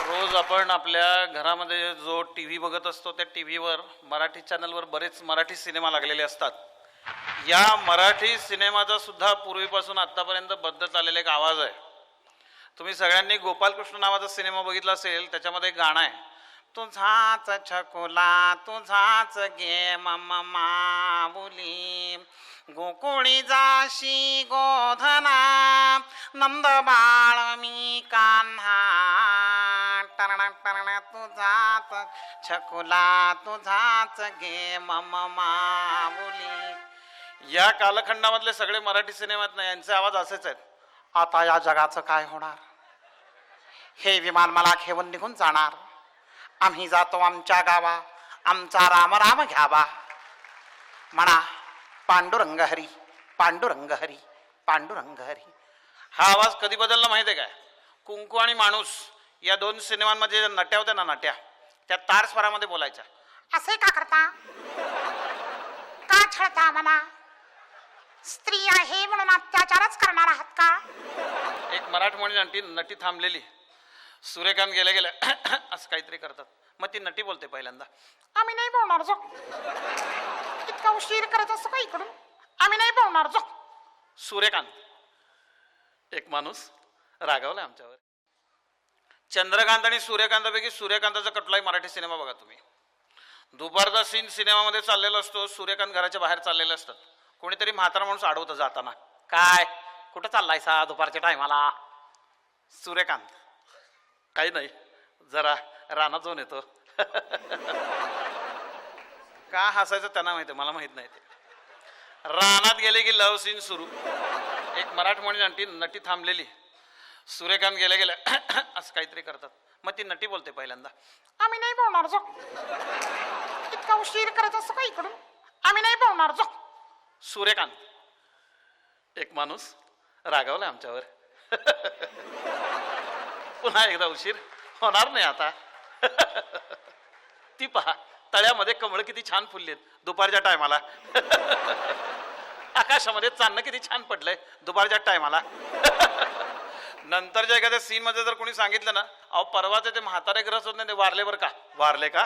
रोज आपण आपल्या घरामध्ये जो टीव्ही बघत असतो त्या टीव्हीवर मराठी चॅनलवर बरेच मराठी सिनेमा लागलेले असतात. या मराठी सिनेमाचा सुद्धा पूर्वीपासून आतापर्यंत बदलत आलेला एक आवाज आहे. तुम्ही सगळ्यांनी गोपालकृष्ण नावाचा सिनेमा बघितला असेल. त्याच्यामध्ये एक गाणं आहे, तुझाच छकुला तुझाच गे मम माऊली गोकुळी जाशी गोधना नंद बाळ मी कान्हा टरणा टरणा तुझाच छकुला तुझाच गे मम माऊली. या कालखंडामधले सगळे मराठी सिनेमात ना यांचे आवाज असेच आहेत. आता या जगाचं काय होणार, हे विमान मला घेऊन निघून जाणार, आम्ही जातो आमच्या गावा, आमचा राम राम घ्यावा, म्हणा पांडुरंग हरी पांडुरंग हरी पांडुरंग हरी. हा आवाज कधी बदलला माहिती आहे काय? कुंकू आणि माणूस या दोन सिनेमांमध्ये नट्या होत्या ना, नट्या त्या तार स्वरामध्ये बोलायच्या. असे का करता, का छळता मला, स्त्री आहे म्हणून अत्याचारच करणार आहात का? एक मराठमोळी नटी थांबलेली, सूर्यकांत गेल्या गेल्या असं काहीतरी करतात. मग ती नटी बोलते पहिल्यांदा, आम्ही नाही बोलणार जो, इतका उशीर करत असतो का इकडून, आम्ही नाही बोलणार जो. सूर्यकांत, एक माणूस रागावलाय आमच्यावर. चंद्रकांत आणि सूर्यकांतापैकी सूर्यकांताचा कुठलाही मराठी सिनेमा बघा तुम्ही. दुपारचा सीन सिनेमामध्ये चाललेला असतो, सूर्यकांत घराच्या बाहेर चाललेले असतात. कोणीतरी म्हातारा माणूस अडवतं जाताना, काय कुठं चाललायसा दुपारच्या टायमाला? सूर्यकांत, काही नाही, जरा रानात जाऊन येतो. का हसायचं त्यांना माहिती, मला माहित नाही. ते रानात गेले की लव सीन सुरू. एक मराठमोळी नटी थांबलेली, सूर्यकांत गेल्या गेल्या असं काहीतरी करतात. मग ती नटी बोलते पहिल्यांदा, आम्ही नाही बोलणार जो, इतका उशीर करत असतो का इकडून, आम्ही नाही बोलणार जो. सूर्यकांत, एक माणूस रागावलाय आमच्यावर. पुन्हा एकदा उशीर होणार नाही आता. ती पहा, तळ्यामध्ये कमळ किती छान फुललेत दुपारच्या टायमाला. आकाशामध्ये चांदणं किती छान पडलंय दुपारच्या टायमाला. नंतरच्या एखाद्या सीन मध्ये जर कोणी सांगितलं ना, अहो परवाचे ते म्हातारे ग्रस्त होत नाही, ते वारले बरं का, वारले का.